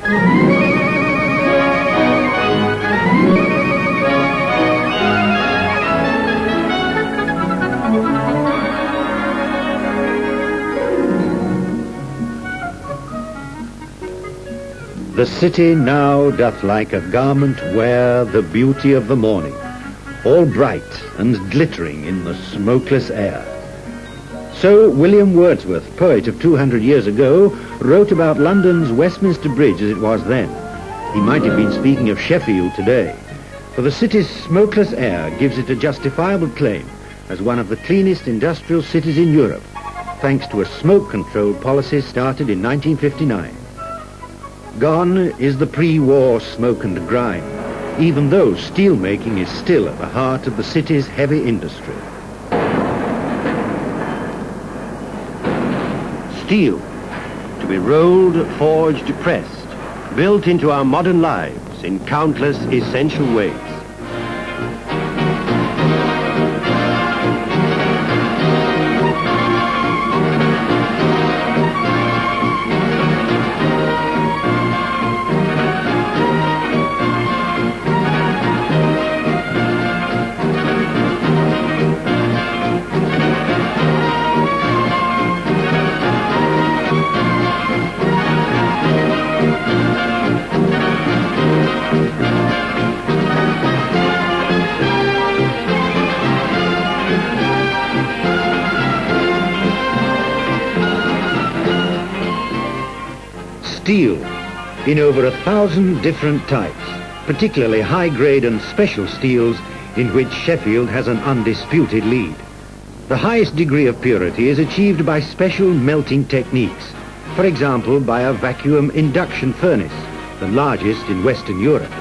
The city now doth like a garment wear the beauty of the morning, all bright and glittering in the smokeless air. So William Wordsworth, poet of 200 years ago, wrote about London's Westminster Bridge as it was then. He might have been speaking of Sheffield today, for the city's smokeless air gives it a justifiable claim as one of the cleanest industrial cities in Europe, thanks to a smoke control policy started in 1959. Gone is the pre-war smoke and grime, even though steel making is still at the heart of the city's heavy industry. Steel, to be rolled, forged, pressed, built into our modern lives in countless essential ways. Steel in over 1,000 different types, particularly high-grade and special steels in which Sheffield has an undisputed lead. The highest degree of purity is achieved by special melting techniques, for example by a vacuum induction furnace, the largest in Western Europe.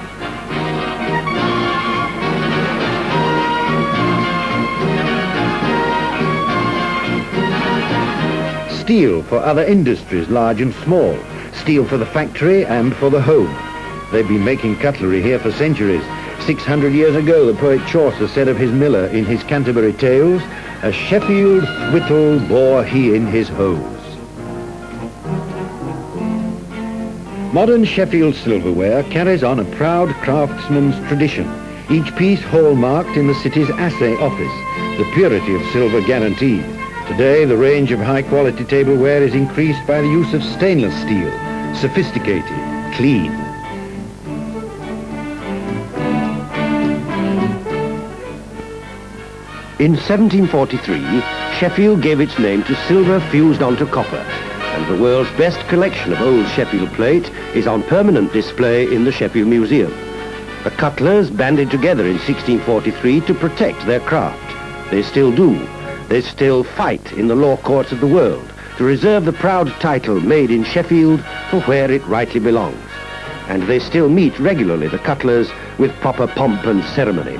Steel for other industries, large and small. Steel for the factory and for the home. They've been making cutlery here for centuries. 600 years ago, the poet Chaucer said of his miller in his Canterbury Tales, "A Sheffield whittle bore he in his hose." Modern Sheffield silverware carries on a proud craftsman's tradition, each piece hallmarked in the city's assay office, the purity of silver guaranteed. Today, the range of high-quality tableware is increased by the use of stainless steel, sophisticated, clean. In 1743, Sheffield gave its name to silver fused onto copper, and the world's best collection of old Sheffield plate is on permanent display in the Sheffield Museum. The cutlers banded together in 1643 to protect their craft. They still do. They still fight in the law courts of the world to reserve the proud title made in Sheffield for where it rightly belongs. And they still meet regularly, the cutlers, with proper pomp and ceremony.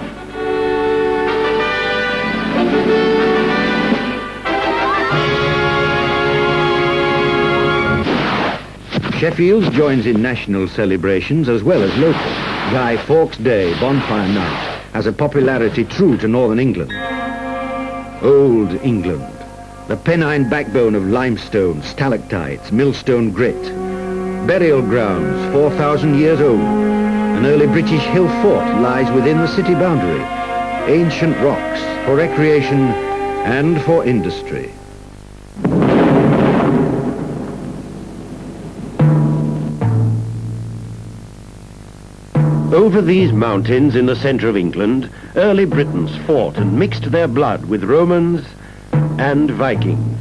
Sheffield joins in national celebrations as well as local. Guy Fawkes Day, Bonfire Night, has a popularity true to Northern England. Old England, the Pennine backbone of limestone, stalactites, millstone grit, burial grounds 4,000 years old. An early British hill fort lies within the city boundary. Ancient rocks for recreation and for industry. Over these mountains in the centre of England, early Britons fought and mixed their blood with Romans and Vikings.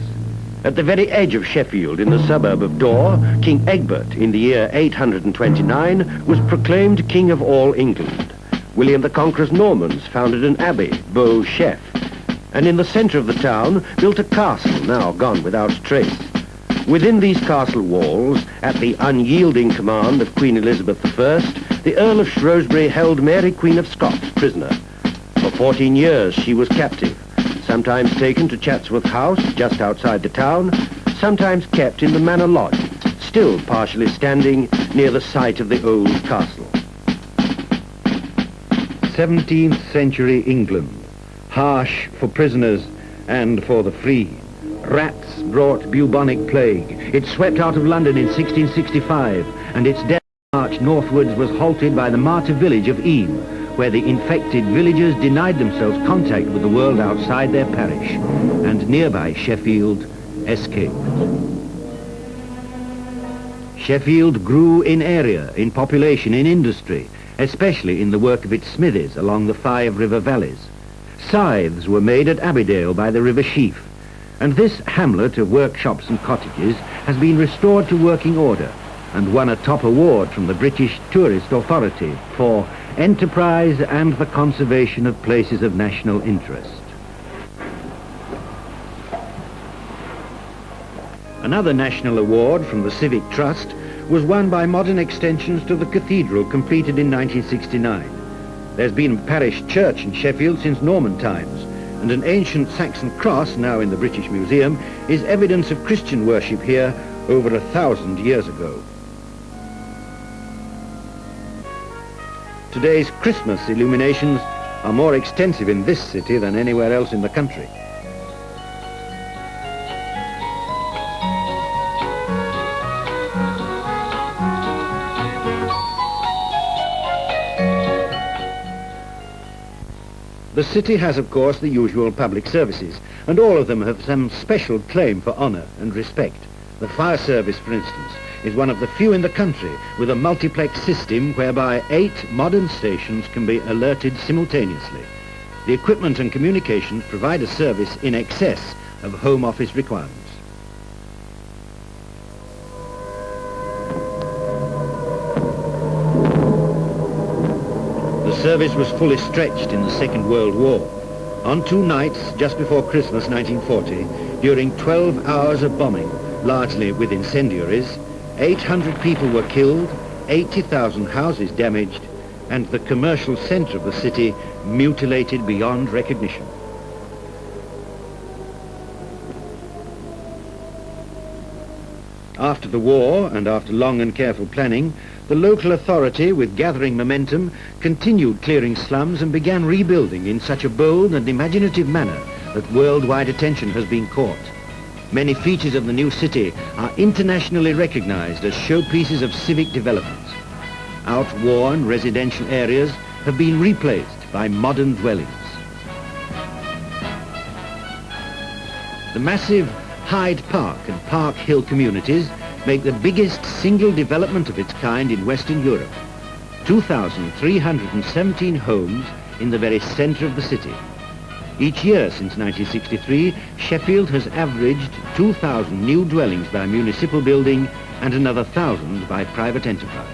At the very edge of Sheffield, in the suburb of Dore, King Egbert, in the year 829, was proclaimed King of all England. William the Conqueror's Normans founded an abbey, Beau Chef, and in the centre of the town built a castle, now gone without trace. Within these castle walls, at the unyielding command of Queen Elizabeth I, the Earl of Shrewsbury held Mary Queen of Scots prisoner. For 14 years she was captive, sometimes taken to Chatsworth House, just outside the town, sometimes kept in the Manor Lodge, still partially standing near the site of the old castle. 17th century England, harsh for prisoners and for the free. Rats brought bubonic plague. It swept out of London in 1665, and its death march northwards was halted by the martyr village of Eyam, where the infected villagers denied themselves contact with the world outside their parish, and nearby Sheffield escaped. Sheffield grew in area, in population, in industry, especially in the work of its smithies along the 5 river valleys. Scythes were made at Abbeydale by the River Sheaf, and this hamlet of workshops and cottages has been restored to working order and won a top award from the British Tourist Authority for enterprise and the conservation of places of national interest. Another national award from the Civic Trust was won by modern extensions to the cathedral completed in 1969. There's been a parish church in Sheffield since Norman times, and an ancient Saxon cross, now in the British Museum, is evidence of Christian worship here over 1,000 years ago. Today's Christmas illuminations are more extensive in this city than anywhere else in the country. The city has, of course, the usual public services, and all of them have some special claim for honour and respect. The fire service, for instance, is one of the few in the country with a multiplex system whereby 8 modern stations can be alerted simultaneously. The equipment and communications provide a service in excess of Home Office requirements. The service was fully stretched in the Second World War. On 2 nights, just before Christmas 1940, during 12 hours of bombing, largely with incendiaries, 800 people were killed, 80,000 houses damaged, and the commercial centre of the city mutilated beyond recognition. After the war, and after long and careful planning, the local authority, with gathering momentum, continued clearing slums and began rebuilding in such a bold and imaginative manner that worldwide attention has been caught. Many features of the new city are internationally recognized as showpieces of civic development. Outworn residential areas have been replaced by modern dwellings. The massive Hyde Park and Park Hill communities make the biggest single development of its kind in Western Europe. 2,317 homes in the very centre of the city. Each year since 1963, Sheffield has averaged 2,000 new dwellings by municipal building and another 1,000 by private enterprise.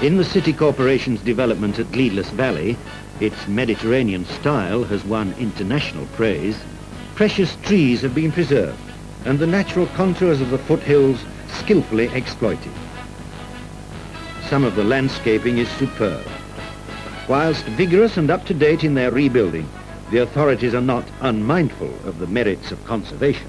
In the City Corporation's development at Gleadless Valley, its Mediterranean style has won international praise. Precious trees have been preserved and the natural contours of the foothills skillfully exploited. Some of the landscaping is superb. Whilst vigorous and up-to-date in their rebuilding, the authorities are not unmindful of the merits of conservation.